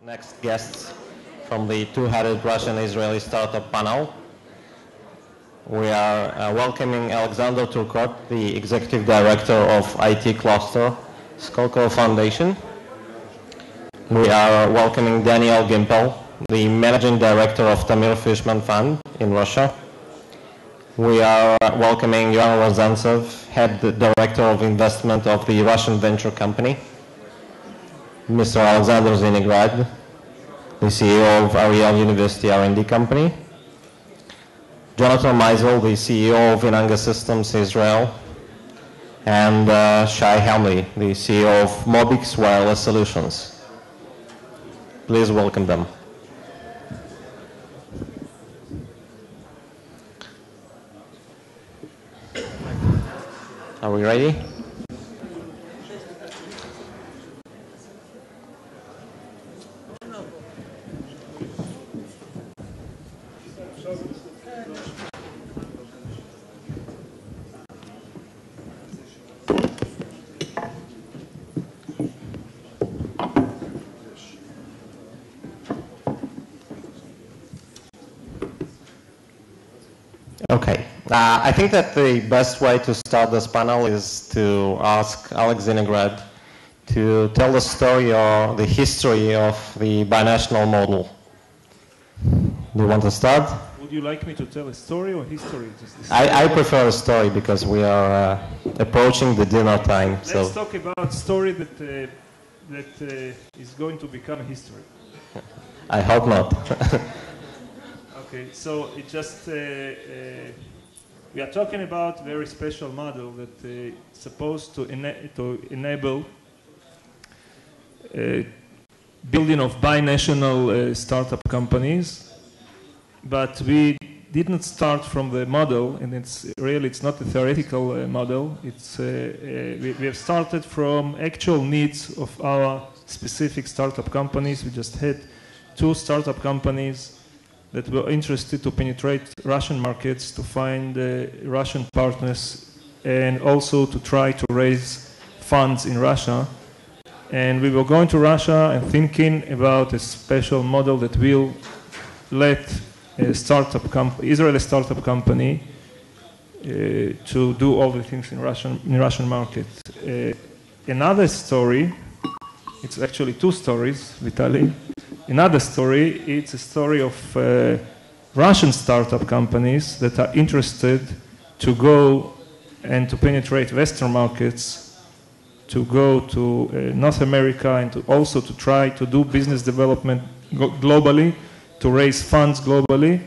Next guests from the two-headed Russian-Israeli startup panel. We are welcoming Alexander Turkot, the Executive Director of IT Cluster, Skolkovo Foundation. We are welcoming Daniel Gimpel, the Managing Director of Tamir Fishman Fund in Russia. We are welcoming Yoram Rozantsev, Head Director of Investment of the Russian Venture Company. Mr. Alexander Zinigrad, the CEO of Ariel University R&D Company. Jonathan Meisel, the CEO of Inanga Systems Israel. And Shai Helmli, the CEO of Mobix Wireless Solutions. Please welcome them. Are we ready? Okay. I think that the best way to start this panel is to ask Alex Zinigrad to tell the story or the history of the binational model. Do you want to start? Would you like me to tell a story or history? I prefer a story because we are approaching the dinner time. Let's talk about a story that is going to become a history. I hope not. Okay, so it just we are talking about a very special model that is supposed to enable building of binational startup companies, but we didn't start from the model, and it's not a theoretical model. We have started from actual needs of our specific startup companies. We just had 2 startup companies that were interested to penetrate Russian markets, to find Russian partners, and also to try to raise funds in Russia. And we were going to Russia and thinking about a special model that will let a Israeli startup company to do all the things in Russian market. Another story, it's actually 2 stories, Vitaly. Another story, it's a story of Russian startup companies that are interested to go and to penetrate Western markets, to go to North America, and to also to try to do business development globally, to raise funds globally.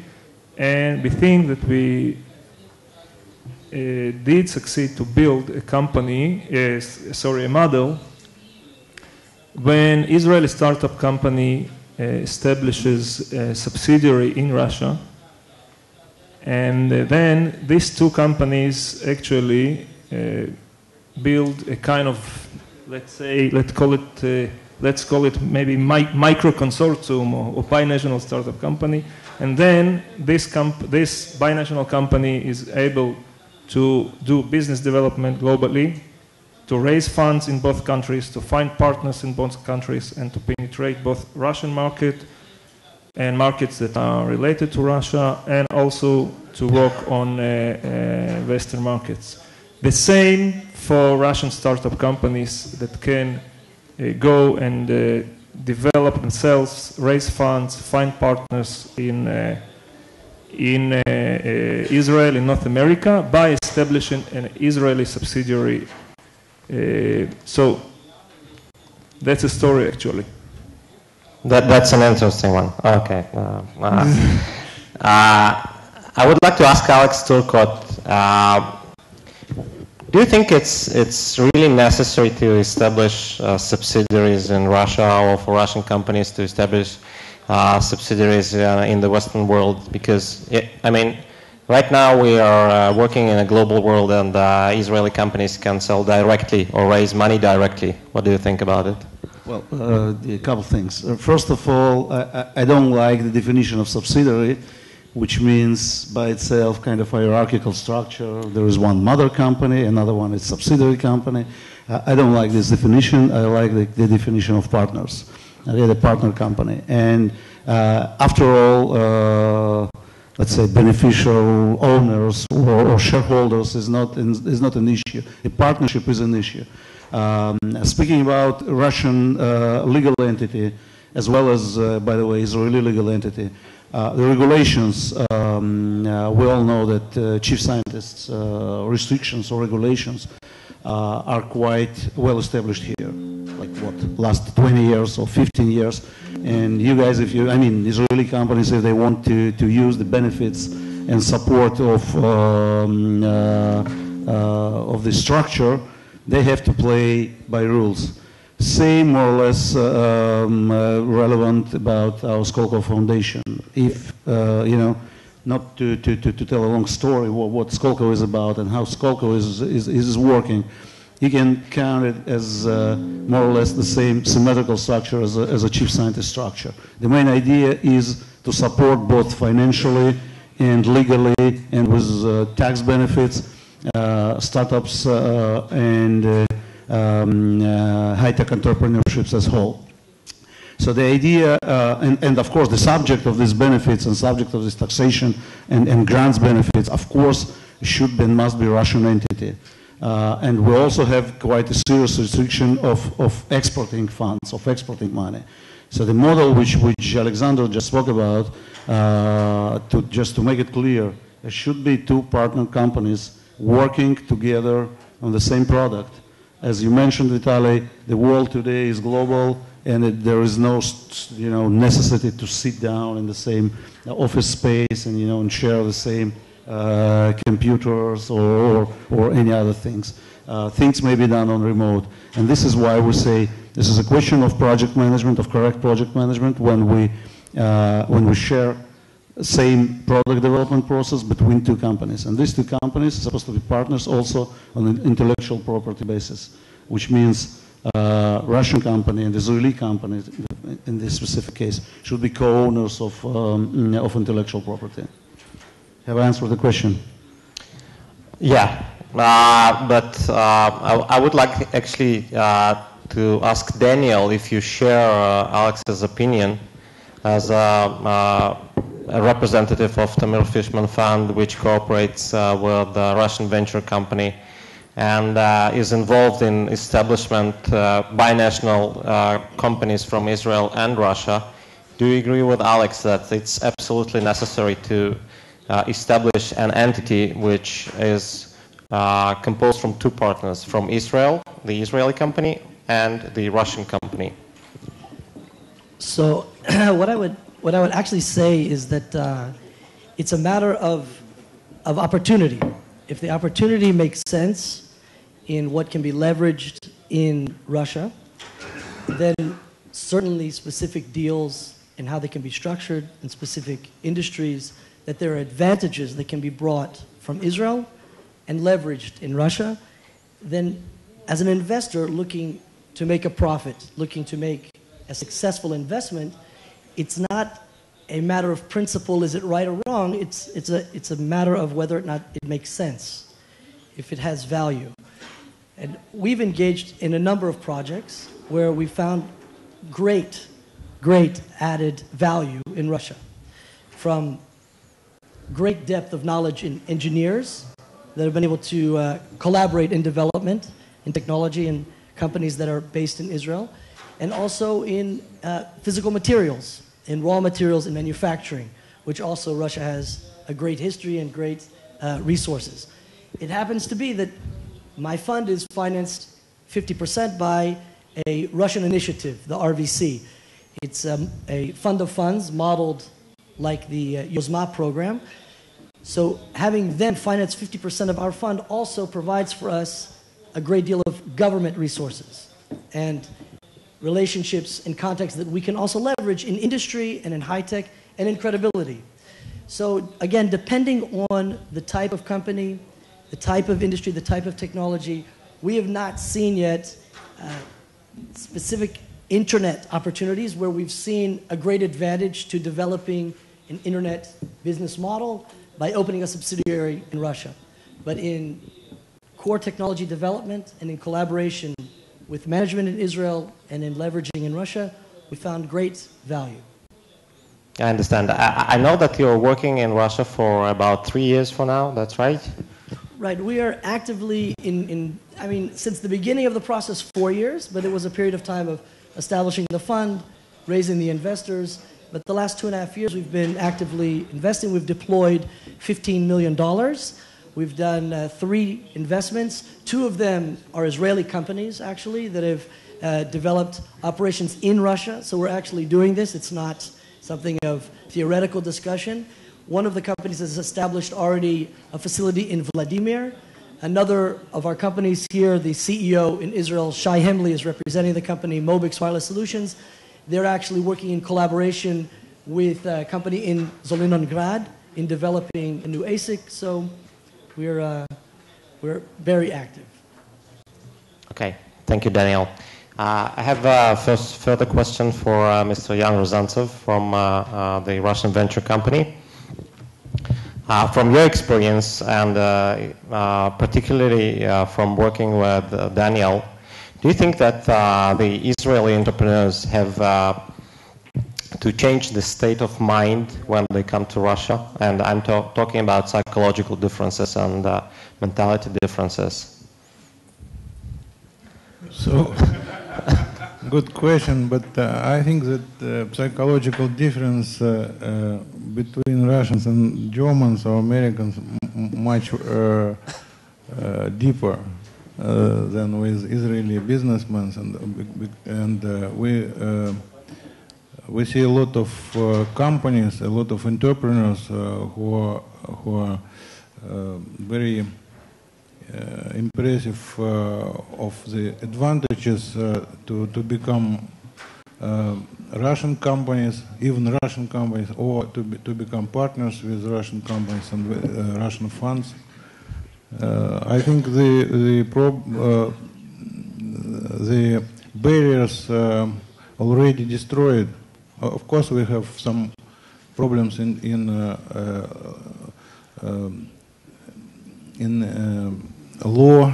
And we think that we did succeed to build a company, a model. When Israeli startup company establishes a subsidiary in Russia, and then these 2 companies actually build a kind of, let's call it maybe micro consortium or binational startup company, and then this binational company is able to do business development globally, to raise funds in both countries, to find partners in both countries, and to penetrate both Russian market and markets that are related to Russia, and also to work on Western markets. The same for Russian startup companies that can go and develop themselves, raise funds, find partners in Israel, in North America, by establishing an Israeli subsidiary. So that's a story, actually. That's an interesting one. Okay. I would like to ask Alex Turkot, do you think it's really necessary to establish subsidiaries in Russia, or for Russian companies to establish subsidiaries in the Western world? Because, right now we are working in a global world, and Israeli companies can sell directly or raise money directly. What do you think about it? Well, a couple of things. First of all, I don't like the definition of subsidiary, which means by itself kind of hierarchical structure. There is one mother company, another one is subsidiary company. I don't like this definition. I like the definition of partners. okay, the partner company. And after all, let's say beneficial owners or shareholders is not an issue. A partnership is an issue. Speaking about Russian legal entity, as well as, by the way, Israeli legal entity, the regulations, we all know that chief scientists' restrictions or regulations are quite well established here, like what, last 20 years or 15 years. And you guys, Israeli companies, if they want to use the benefits and support of the structure, they have to play by rules. Same, more or less, relevant about our Skolkovo Foundation. If, not to tell a long story what Skolkovo is about and how Skolkovo is working, you can count it as more or less the same symmetrical structure as a chief scientist structure. The main idea is to support both financially and legally and with tax benefits, startups and high-tech entrepreneurships as a whole. So the idea, and of course the subject of these benefits and subject of this taxation and grants benefits, of course, should and must be Russian entity. And we also have quite a serious restriction of exporting funds, of exporting money. So the model which Alexander just spoke about, just to make it clear, there should be two partner companies working together on the same product. As you mentioned, Vitaly, the world today is global, and there is no, necessity to sit down in the same office space and, and share the same computers or any other things. Things may be done on remote, and this is why we say this is a question of project management, of correct project management, when we share same product development process between two companies. And these two companies are supposed to be partners also on an intellectual property basis, which means Russian company and Israeli company, in this specific case, should be co-owners of intellectual property. Have I answered the question? Yeah, but I would like actually to ask Daniel if you share Alex's opinion as a representative of Tamir Fishman Fund, which cooperates with the Russian venture company and is involved in establishment binational companies from Israel and Russia. Do you agree with Alex that it's absolutely necessary to establish an entity which is composed from two partners, from Israel, the Israeli company, and the Russian company? So what I would actually say is that it's a matter of opportunity. If the opportunity makes sense in what can be leveraged in Russia, then certainly specific deals and how they can be structured in specific industries, that there are advantages that can be brought from Israel and leveraged in Russia, then as an investor looking to make a profit, looking to make a successful investment, it's not a matter of principle, is it right or wrong, it's a matter of whether or not it makes sense, if it has value. And we've engaged in a number of projects where we found great added value in Russia, from great depth of knowledge in engineers that have been able to collaborate in development, in technology, and companies that are based in Israel, and also in physical materials, in raw materials and manufacturing, which also Russia has a great history and great resources. It happens to be that my fund is financed 50% by a Russian initiative, the RVC. It's a fund of funds modeled like the Yozma program. So having them finance 50% of our fund also provides for us a great deal of government resources and relationships and contacts that we can also leverage in industry and in high-tech and in credibility. So again, depending on the type of company, the type of industry, the type of technology, we have not seen yet specific internet opportunities where we've seen a great advantage to developing an internet business model by opening a subsidiary in Russia. But in core technology development and in collaboration with management in Israel and in leveraging in Russia, we found great value. I understand. I know that you're working in Russia for about 3 years for now, that's right? Right, we are actively since the beginning of the process, 4 years, but it was a period of time of establishing the fund, raising the investors. But the last 2.5 years, we've been actively investing. We've deployed $15 million. We've done 3 investments. 2 of them are Israeli companies, actually, that have developed operations in Russia. So we're actually doing this. It's not something of theoretical discussion. One of the companies has established already a facility in Vladimir. Another of our companies here, the CEO in Israel, Shai Hemley, is representing the company Mobix Wireless Solutions. They're actually working in collaboration with a company in Zelenograd in developing a new ASIC. So we're very active. Okay, thank you, Daniel. I have a further question for Mr. Yan Rozantsev from the Russian venture company. From your experience and particularly from working with Daniel, do you think that the Israeli entrepreneurs have to change the state of mind when they come to Russia? And I'm talking about psychological differences and mentality differences. So, good question, but I think that psychological difference between Russians and Germans or Americans much deeper than with Israeli businessmen, and we see a lot of companies, a lot of entrepreneurs who are very impressive of the advantages to become Russian companies, even Russian companies, or to become partners with Russian companies and Russian funds. I think the barriers already destroyed. Of course, we have some problems in law,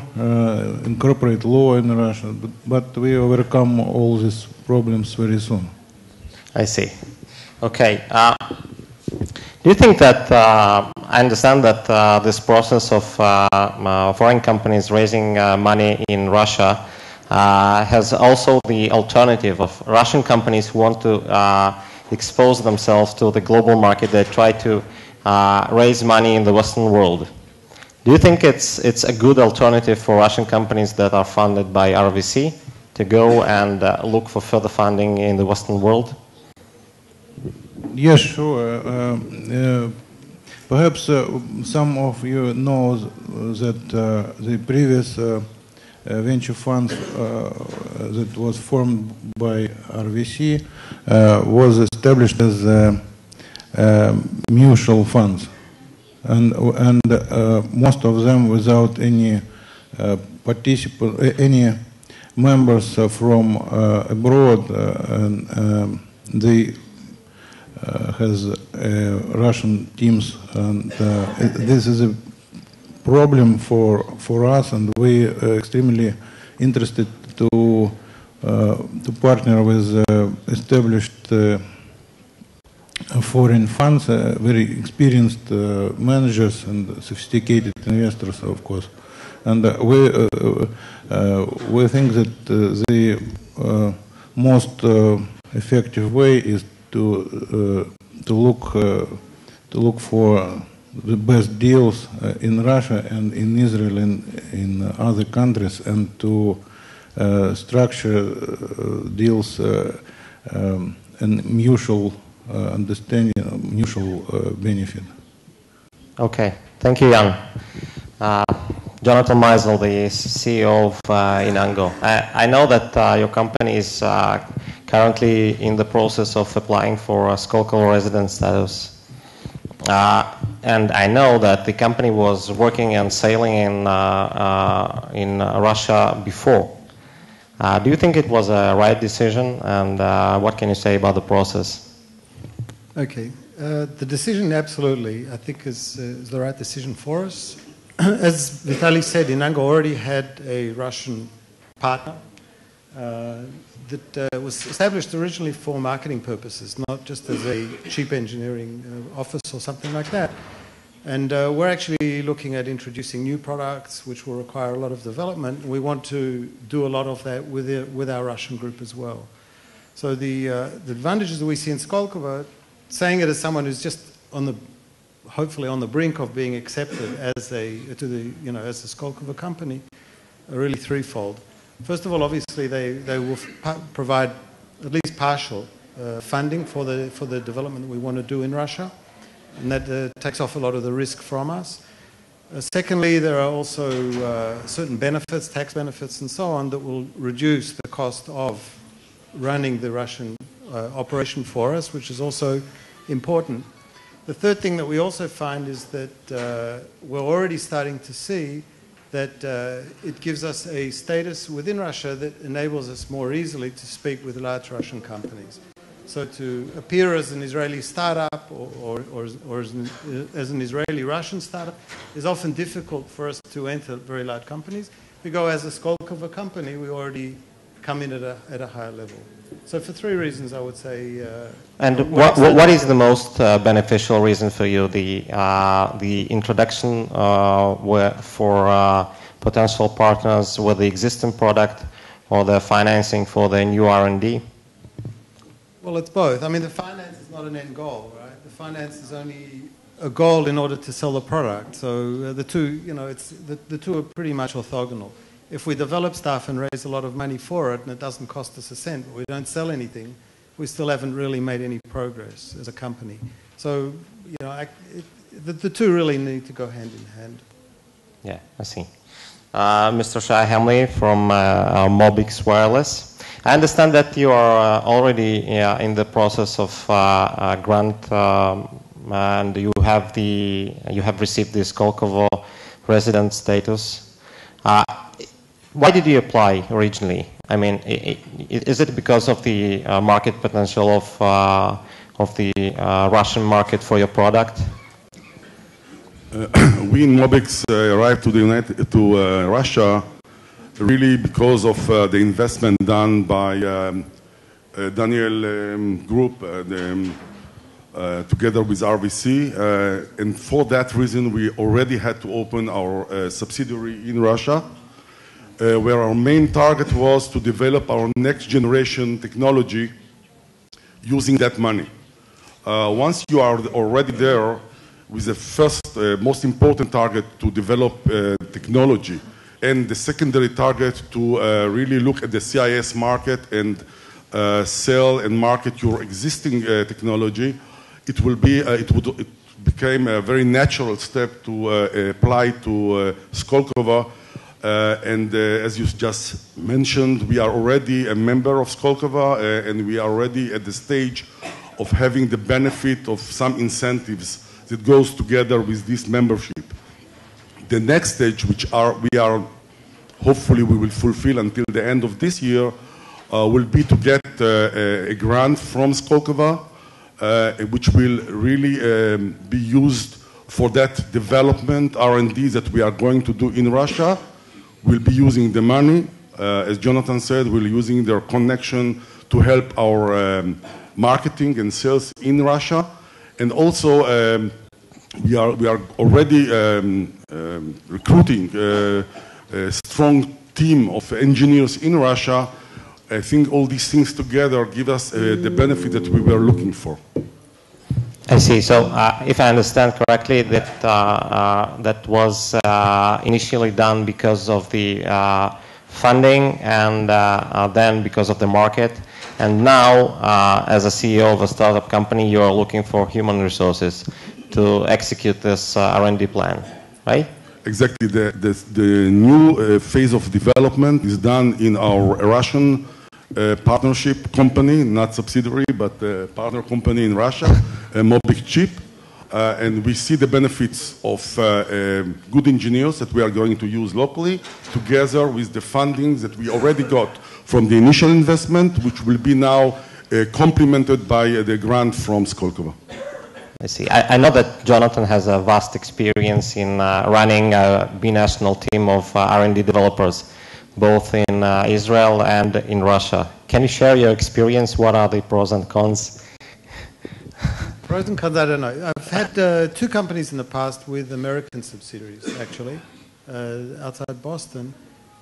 in corporate law in Russia, but we overcome all these problems very soon. I see. Okay. Do you think that, I understand that this process of foreign companies raising money in Russia has also the alternative of Russian companies who want to expose themselves to the global market. They try to raise money in the Western world. Do you think it's a good alternative for Russian companies that are funded by RVC to go and look for further funding in the Western world? Yes, sure. Perhaps some of you know that the previous venture fund that was formed by RVC was established as mutual funds, and most of them without any any members from abroad, and they has Russian teams, and this is a problem for us, and we are extremely interested to partner with established foreign funds, very experienced managers and sophisticated investors, of course. And we think that the most effective way is to look for the best deals in Russia and in Israel and in other countries, and to structure deals and mutual understanding, mutual benefit. Okay, thank you, Jan. Jonathan Meisel, the CEO of Inango. I know that your company is currently in the process of applying for a Skolkovo resident status. And I know that the company was working and sailing in Russia before. Do you think it was a right decision, and what can you say about the process? Okay. The decision, absolutely, I think is the right decision for us. As Vitaly said, Inango already had a Russian partner, that was established originally for marketing purposes, not just as a cheap engineering office or something like that. And we're actually looking at introducing new products which will require a lot of development. We want to do a lot of that with our Russian group as well. So the advantages that we see in Skolkovo, saying it as someone who's just hopefully on the brink of being accepted as a Skolkovo company, are really threefold. First of all, obviously they will provide at least partial funding for the development that we want to do in Russia, and that takes off a lot of the risk from us. Secondly, there are also certain benefits, tax benefits and so on, that will reduce the cost of running the Russian operation for us, which is also important. The third thing that we also find is that we're already starting to see that it gives us a status within Russia that enables us more easily to speak with large Russian companies. So to appear as an Israeli startup or as an Israeli-Russian startup is often difficult for us to enter very large companies. If we go as a Skolkovo company, we already come in at a higher level. So for three reasons, I would say. And what is the most beneficial reason for you? The introduction for potential partners with the existing product, or the financing for the new R&D? Well, it's both. I mean, the finance is not an end goal, right? The finance is only a goal in order to sell the product. So the two, the two are pretty much orthogonal. If we develop stuff and raise a lot of money for it and it doesn't cost us a cent, but we don't sell anything, we still haven't really made any progress as a company. So, the two really need to go hand in hand. Yeah, I see. Mr. Shai Hamli from Mobix Wireless. I understand that you are already in the process of grant, and you have received the Skolkovo resident status. Why did you apply originally? I mean, is it because of the market potential of the Russian market for your product? We in Mobix arrived to Russia really because of the investment done by Daniel Group together with RVC, and for that reason we already had to open our subsidiary in Russia, where our main target was to develop our next generation technology using that money. Once you are already there with the first most important target to develop technology, and the secondary target to really look at the CIS market and sell and market your existing technology, it became a very natural step to apply to Skolkovo. And as you just mentioned, we are already a member of Skolkovo, and we are already at the stage of having the benefit of some incentives that goes together with this membership. The next stage, which hopefully we will fulfill until the end of this year, will be to get a grant from Skolkovo, which will really be used for that development R&D that we are going to do in Russia. We'll be using the money, as Jonathan said, we're using their connection to help our marketing and sales in Russia, and also we are already recruiting a strong team of engineers in Russia. I think all these things together give us the benefit that we were looking for. I see. So, if I understand correctly, that was initially done because of the funding, and then because of the market. And now, as a CEO of a startup company, you are looking for human resources to execute this R&D plan, right? Exactly. The new phase of development is done in our Russian partnership company, not subsidiary, but partner company in Russia, Mobix Chip. And we see the benefits of good engineers that we are going to use locally, together with the funding that we already got from the initial investment, which will be now complemented by the grant from Skolkovo. I see. I know that Jonathan has a vast experience in running a binational team of R&D developers. both in Israel and in Russia. Can you share your experience? What are the pros and cons? Pros and cons, I don't know. I've had 2 companies in the past with American subsidiaries, actually, outside Boston.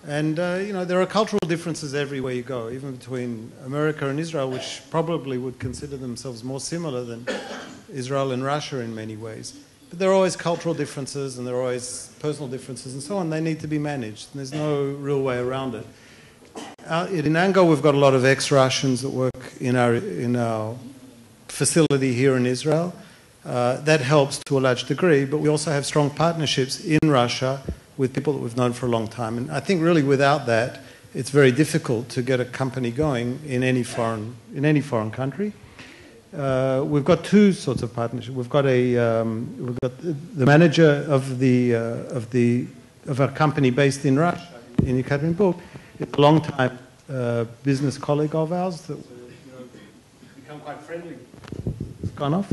And, there are cultural differences everywhere you go, even between America and Israel, which probably would consider themselves more similar than Israel and Russia in many ways. But there are always cultural differences and there are always personal differences and so on. They need to be managed, and there's no real way around it. In Ango, we've got a lot of ex-Russians that work in our facility here in Israel. That helps to a large degree, but we also have strong partnerships in Russia with people that we've known for a long time. And I think really without that, it's very difficult to get a company going in any foreign country. We've got 2 sorts of partnerships. We've got the manager of our company based in Russia, in Yekaterinburg. It's a long-time business colleague of ours that we've become quite friendly. It's gone off.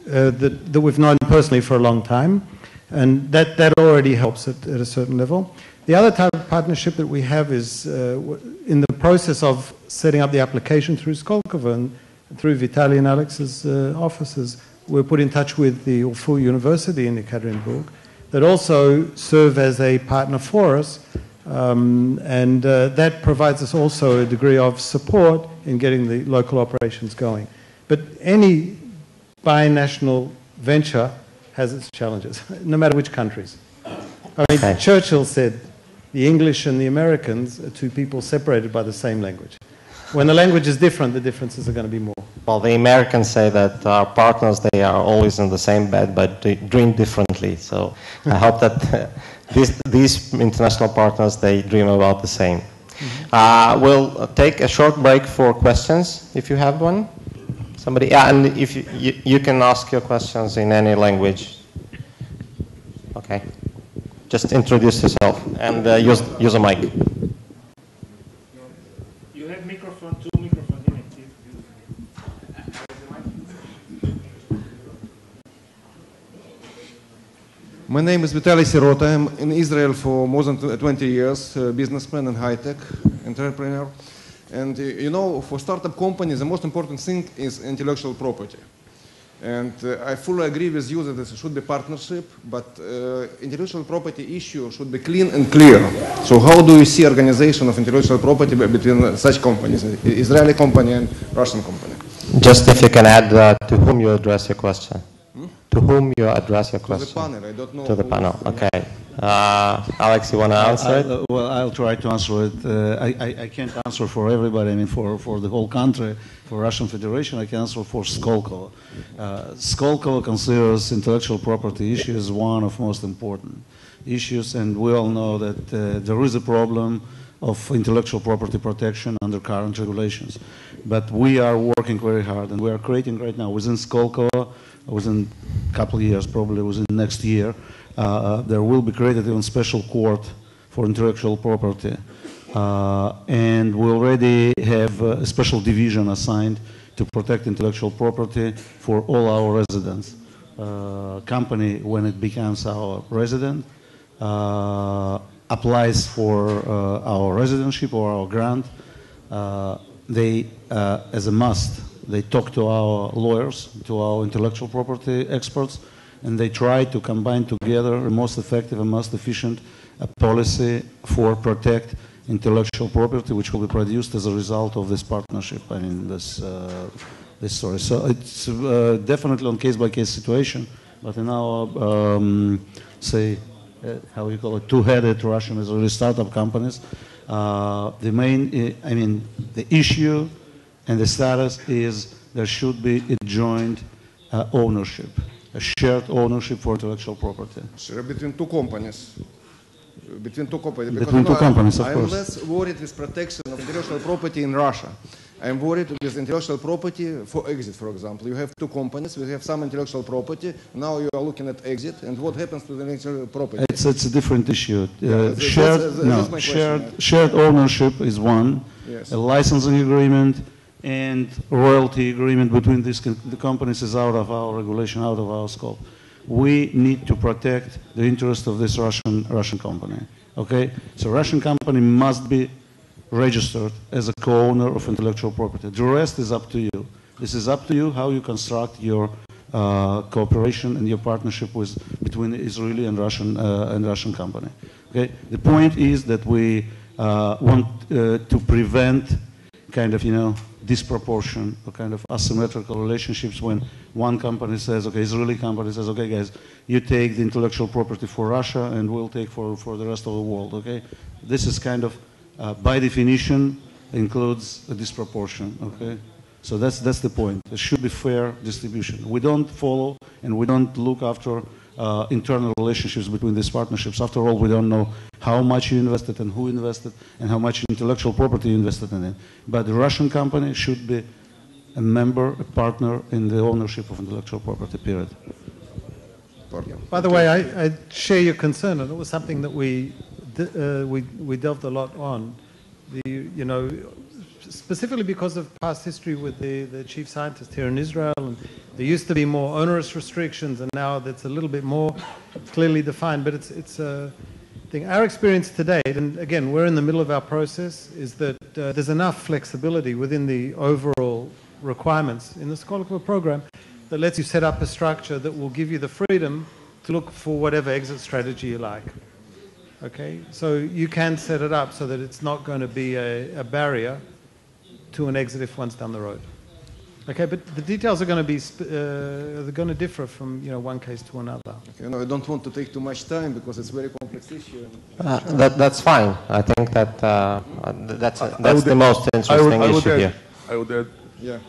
That we've known personally for a long time, and that already helps at a certain level. The other type of partnership that we have is in the process of setting up the application through Skolkovo and through Vitaly and Alex's offices. We're put in touch with the Urfu University in Yekaterinburg that also serve as a partner for us, and that provides us also a degree of support in getting the local operations going. But any binational venture has its challenges, no matter which countries. I mean, Okay. Churchill said, the English and the Americans are 2 people separated by the same language. When the language is different, the differences are going to be more. Well, the Americans say that our partners, they are always in the same bed, but they dream differently. So I hope that these international partners, they dream about the same. We'll take a short break for questions, if you have one. Somebody, yeah, and if you can ask your questions in any language. Okay. Just introduce yourself and use a mic. You have microphone, 2 microphones in it. My name is Vitaly Sirota. I'm in Israel for more than 20 years, businessman and high-tech entrepreneur. And for startup companies, the most important thing is intellectual property. And I fully agree with you that there should be partnership, but intellectual property issue should be clean and clear. So how do you see organization of intellectual property between such companies, Israeli company and Russian company? Just if you can add to whom you address your question. To whom you address your question? To the panel, I don't know. To the panel, okay. Alex, you want to answer it? Well, I'll try to answer it. I can't answer for everybody. I mean, for the whole country, for Russian Federation, I can answer for Skolkovo. Skolkovo considers intellectual property issues one of most important issues, and we all know that there is a problem of intellectual property protection under current regulations. But we are working very hard, and we are creating right now within Skolkovo, within a couple of years, probably within next year, there will be created even special court for intellectual property. And we already have a special division assigned to protect intellectual property for all our residents. Company, when it becomes our resident, applies for our residentship or our grant. They, as a must, they talk to our lawyers, to our intellectual property experts, and they try to combine together a most effective and most efficient policy for protect intellectual property, which will be produced as a result of this partnership. I mean, this story. So it's definitely on case-by-case situation, but in our, say, how you call it, two-headed Russian-Israeli startup companies, the main, I mean, the issue and the status is there should be a joint ownership, a shared ownership for intellectual property. Sure, between 2 companies. Between 2 companies. Between 2 companies, of I'm course. less worried with protection of intellectual property in Russia. I'm worried with intellectual property for exit, for example. You have 2 companies, we have some intellectual property. Now you are looking at exit, and what happens to the intellectual property? It's a different issue. That's my Shared ownership is one. Yes. A licensing agreement and royalty agreement between the companies is out of our regulation, out of our scope. We need to protect the interest of this Russian company, Okay? So Russian company must be registered as a co-owner of intellectual property. The rest is up to you. This is up to you how you construct your cooperation and your partnership between the Israeli and Russian company. Okay? The point is that we want to prevent kind of, disproportion or kind of asymmetrical relationships when one company says, okay, Israeli company says, okay, guys, you take the intellectual property for Russia and we'll take for the rest of the world, okay? This is kind of, by definition, includes a disproportion, okay? So that's the point. There should be fair distribution. We don't follow and we don't look after internal relationships between these partnerships. After all, we don't know how much you invested and who invested and how much intellectual property you invested in it. But the Russian company should be a member, a partner in the ownership of intellectual property, period. By the way, I share your concern, and it was something that we delved a lot on. Specifically because of past history with the chief scientist here in Israel, and there used to be more onerous restrictions, and now that's a little bit more clearly defined. But it's a thing. Our experience to date, and again, we're in the middle of our process, is that there's enough flexibility within the overall requirements in the Scholar program that lets you set up a structure that will give you the freedom to look for whatever exit strategy you like. Okay, so you can set it up so that it's not going to be a barrier to an exit if one's down the road. Okay, but the details are going to be they're going to differ from one case to another. Okay, I don't want to take too much time because it's a very complex issue. That's fine. I think that that's the most interesting issue here. I would add. Yeah.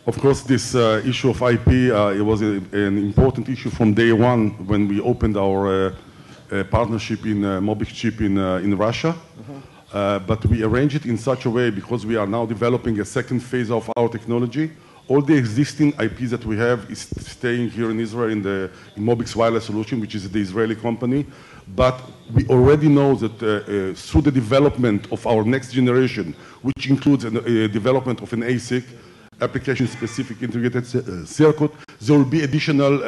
Of course, this issue of IP it was an important issue from day one when we opened our partnership in Mobic Chip in Russia. But we arrange it in such a way because we are now developing a second phase of our technology. All the existing IPs that we have is staying here in Israel in Mobix Wireless Solution, which is the Israeli company. But we already know that through the development of our next generation, which includes the development of an ASIC, application-specific integrated circuit, there will be additional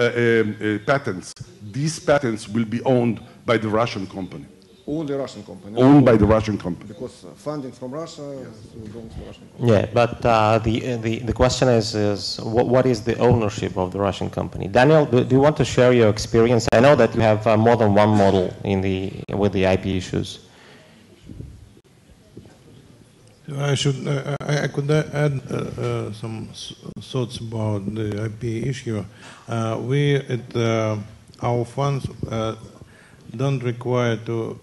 patents. These patents will be owned by the Russian company. Owned the Russian company. Owned by the Russian company. Because funding from Russia belongs to the Russian company. Yeah, but the question is what is the ownership of the Russian company? Daniel, do you want to share your experience? I know that you have more than one model with the IP issues. I could add some thoughts about the IP issue. We at our funds don't require to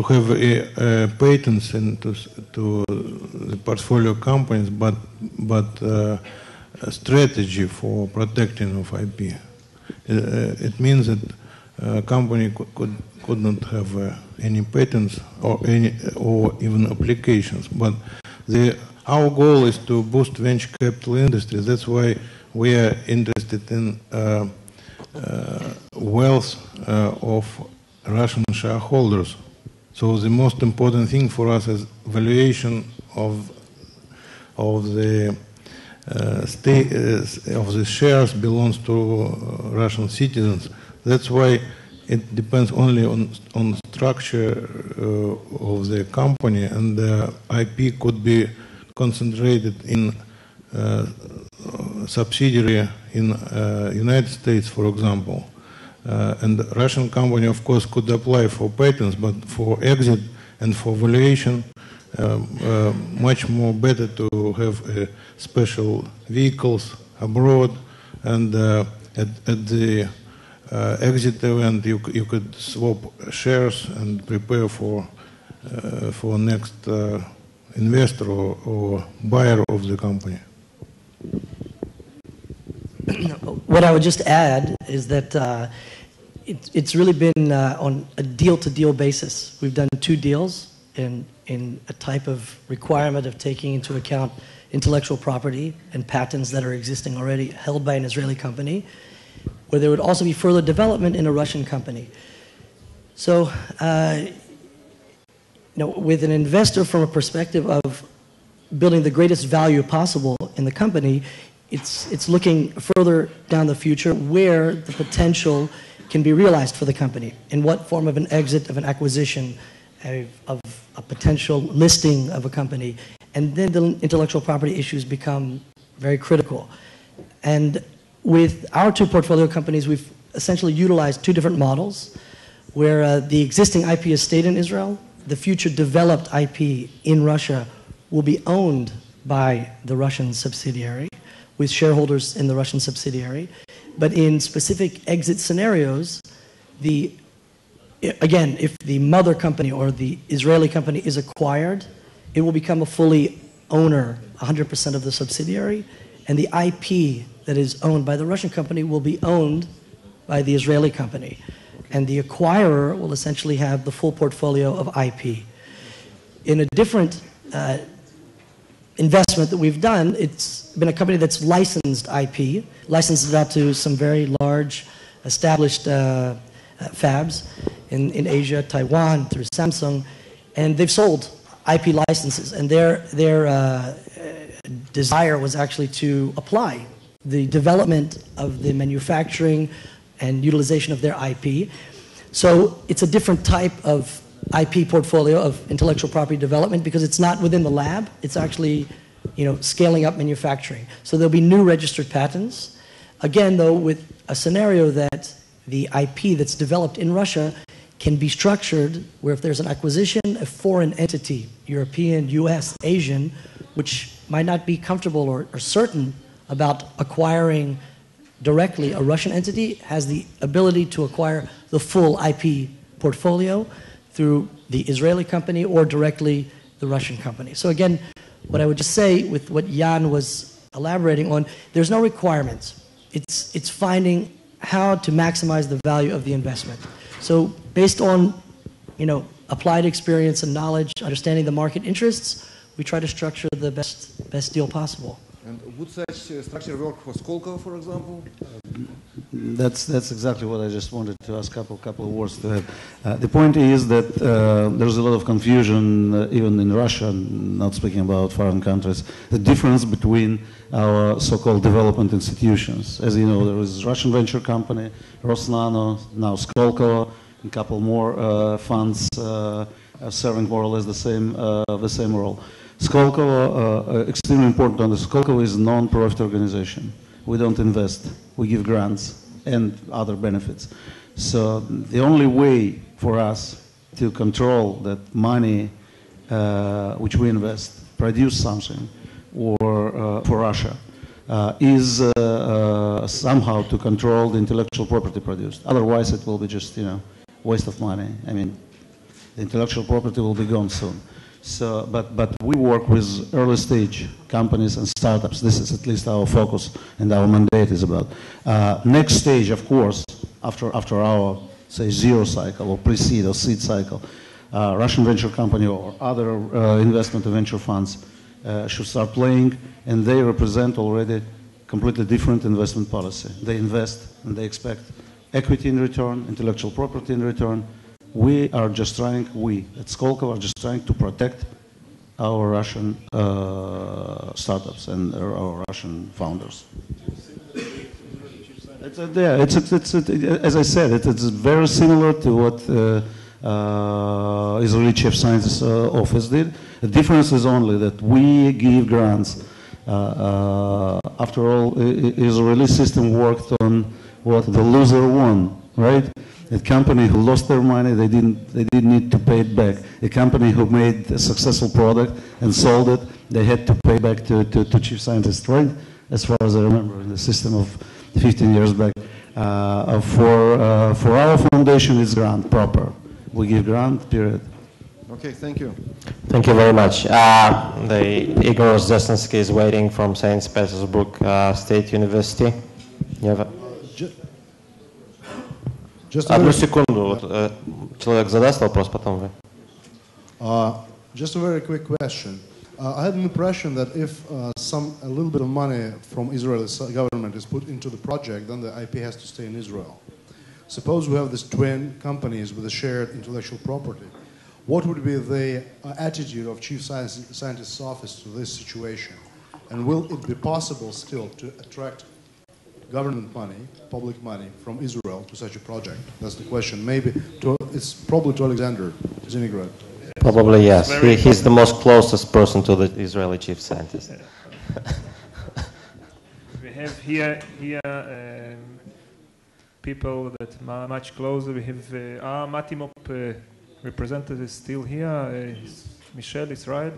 have patents to the portfolio companies, but a strategy for protecting of IP. It means that a company could not have any patents or even applications. But our goal is to boost venture capital industry. That's why we are interested in wealth of Russian shareholders. So the most important thing for us is valuation of the shares belongs to Russian citizens. That's why it depends only on structure of the company, and the IP could be concentrated in subsidiary in United States, for example. And the Russian company, of course, could apply for patents, but for exit and for valuation, much more better to have special vehicles abroad, and at the exit event you could swap shares and prepare for next investor or buyer of the company. What I would just add is that it's really been on a deal-to-deal basis. We've done 2 deals in a type of requirement of taking into account intellectual property and patents that are existing already held by an Israeli company, where there would also be further development in a Russian company. So, with an investor from a perspective of building the greatest value possible in the company, it's looking further down the future where the potential can be realized for the company, in what form of an exit, of an acquisition, of a potential listing of a company. And then the intellectual property issues become very critical. And with our two portfolio companies, we've essentially utilized two different models where the existing IP estate in Israel, the future developed IP in Russia will be owned by the Russian subsidiary with shareholders in the Russian subsidiary. But in specific exit scenarios, again, if the mother company or the Israeli company is acquired, it will become a fully owner, 100% of the subsidiary, and the IP that is owned by the Russian company will be owned by the Israeli company. And the acquirer will essentially have the full portfolio of IP. In a different investment that we've done, it's been a company that's licensed IP, licensed it out to some very large established fabs in Asia, Taiwan, through Samsung, and they've sold IP licenses, and their desire was actually to apply the development of the manufacturing and utilization of their IP. So it's a different type of IP portfolio of intellectual property development because it's not within the lab, it's actually, scaling up manufacturing. So there'll be new registered patents. Again, though, with a scenario that the IP that's developed in Russia can be structured where if there's an acquisition, a foreign entity, European, US, Asian, which might not be comfortable or certain about acquiring directly a Russian entity, has the ability to acquire the full IP portfolio through the Israeli company or directly the Russian company. So again, what I would just say with what Jan was elaborating on, there's no requirements. It's finding how to maximize the value of the investment. So based on, applied experience and knowledge, understanding the market interests, we try to structure the best deal possible. And would such structure work for Skolkovo, for example? That's exactly what I just wanted to ask. Couple of words to have. The point is that there's a lot of confusion, even in Russia, not speaking about foreign countries, the difference between our so-called development institutions. As you know, there is Russian venture company, Rosnano, now Skolkovo, and a couple more funds serving more or less the same role. Skolkovo, extremely important on this, Skolkovo is a non-profit organization. We don't invest, we give grants and other benefits. So the only way for us to control that money which we invest, produce something, or for Russia, is somehow to control the intellectual property produced. Otherwise it will be just, waste of money. I mean, the intellectual property will be gone soon. So, but we work with early stage companies and startups. This is at least our focus and our mandate is about. Next stage, of course, after our, say, zero cycle or pre-seed or seed cycle, Russian venture company or other investment and venture funds should start playing, and they represent already completely different investment policy. They invest and they expect equity in return, intellectual property in return. We at Skolkovo are just trying to protect our Russian startups and our Russian founders. As I said, it's very similar to what Israeli Chief Scientist's Office did. The difference is only that we give grants. After all, Israeli system worked on what the loser won, right? A company who lost their money, they didn't need to pay it back. A company who made a successful product and sold it, they had to pay back to chief scientists, right? As far as I remember, in the system of 15 years back. For our foundation, it's grant proper. We give grant, period. Okay, thank you. Thank you very much. Igor Zdesensky is waiting from St. Petersburg State University. You have Одну секунду. Человек задаст вопрос, потом вы. Just a very quick question. I had an impression that if a little bit of money from Israeli government is put into the project, then the IP has to stay in Israel. Suppose we have these twin companies with a shared intellectual property. What would be the attitude of Chief Scientist's Office to this situation? And will it be possible still to attract government money, public money from Israel to such a project? That's the question. Maybe it's probably to Alexander Zinigrad. Probably yes. He's the most closest person to the Israeli chief scientist. We have here people that are much closer. We have our Matimop representative still here. Michelle, Israel,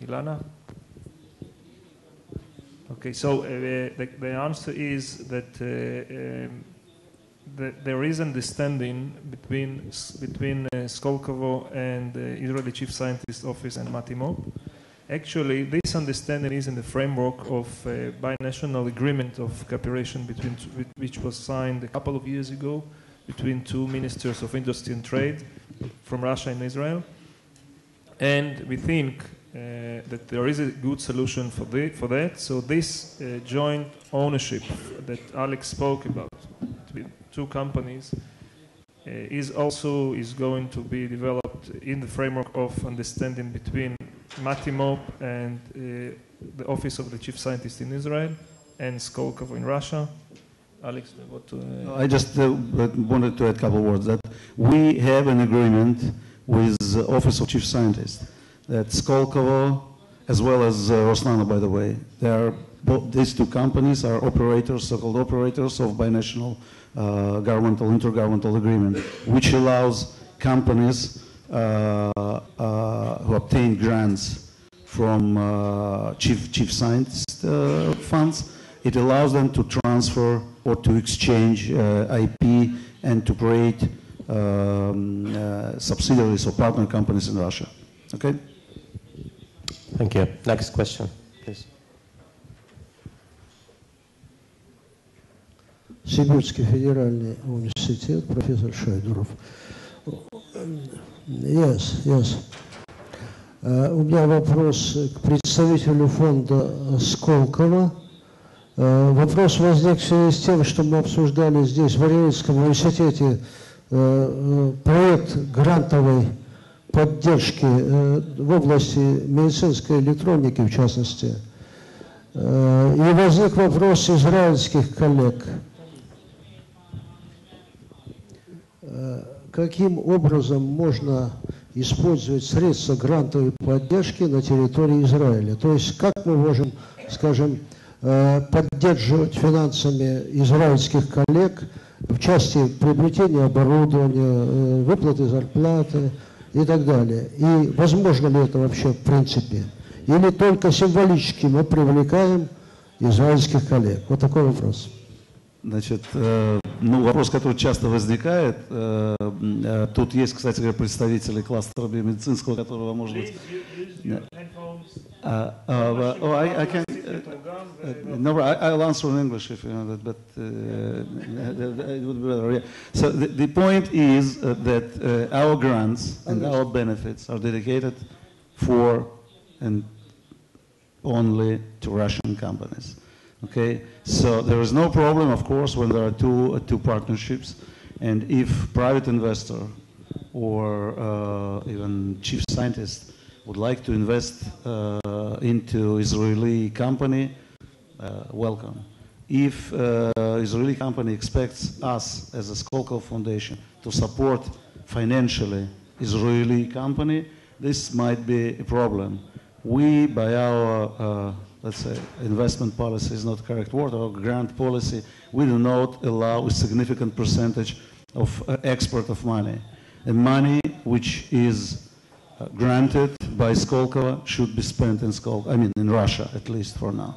Ilana. Okay, so the answer is that there is understanding between Skolkovo and the Israeli Chief Scientist Office and Matimop. Actually, this understanding is in the framework of a binational agreement of cooperation which was signed a couple of years ago between two ministers of industry and trade from Russia and Israel. And we think that there is a good solution for that. So this joint ownership that Alex spoke about between two companies is going to be developed in the framework of understanding between Matimop and the Office of the Chief Scientist in Israel and Skolkovo in Russia. Alex, what? I just wanted to add a couple of words. That we have an agreement with the Office of Chief Scientist that Skolkovo, as well as Rosnano, by the way, these two companies are operators, so-called operators of binational intergovernmental agreement, which allows companies who obtain grants from chief scientist funds. It allows them to transfer or to exchange IP and to create subsidiaries or partner companies in Russia. Okay? Thank you. Next question, please. Сибирский федеральный университет, профессор Шайдуров. Yes. У меня вопрос к представителю фонда Сколково. Вопрос возник в связи с тем, что мы обсуждали здесь, в Ариэльском университете, проект грантовой поддержки в области медицинской электроники, в частности. И возник вопрос израильских коллег. Каким образом можно использовать средства грантовой поддержки на территории Израиля? То есть как мы можем, скажем, поддерживать финансами израильских коллег в части приобретения оборудования, выплаты зарплаты и так далее. И возможно ли это вообще в принципе? Или только символически мы привлекаем израильских коллег? Вот такой вопрос. Значит, вопрос, который часто возникает, тут есть, кстати говоря, представители кластера биомедицинского, которого, может быть... I'll answer in English if you know that, but it would be better. Yeah. So the point is that our grants and our benefits are dedicated for and only to Russian companies. Okay, so there is no problem, of course, when there are two partnerships, and if private investor or even chief scientist would like to invest into Israeli company, welcome. If Israeli company expects us as a Skolkovo Foundation to support financially Israeli company, this might be a problem. We, by our let's say, investment policy is not the correct word, or grant policy, we do not allow a significant percentage of export of money. The money which is granted by Skolkovo should be spent in Skolkovo, I mean in Russia, at least for now.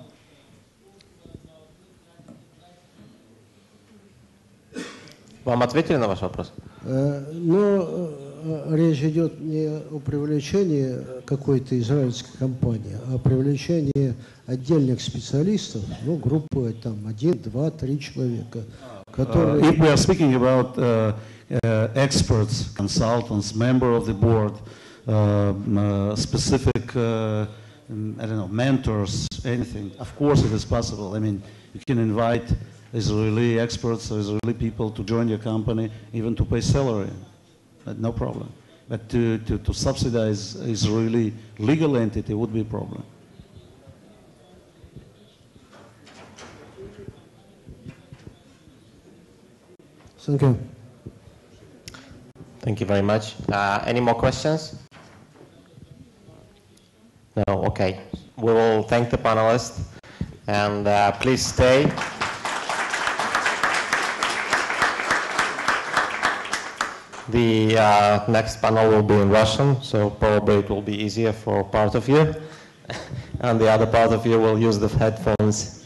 Вам ответили на ваш вопрос? Но речь идет не о привлечении какой-то израильской компании, а о привлечении отдельных специалистов, ну, группы там 1, 2, 3 человека, которые... If we are speaking about experts, consultants, member of the board, specific, I don't know, mentors, anything, of course it is possible. I mean, you can invite Israeli experts or Israeli people to join your company, even to pay salary, no problem. But to subsidize Israeli legal entity would be a problem. Thank you. Thank you very much. Any more questions? No? Okay. We will thank the panelists, and please stay. The next panel will be in Russian, so probably it will be easier for part of you, and the other part of you will use the headphones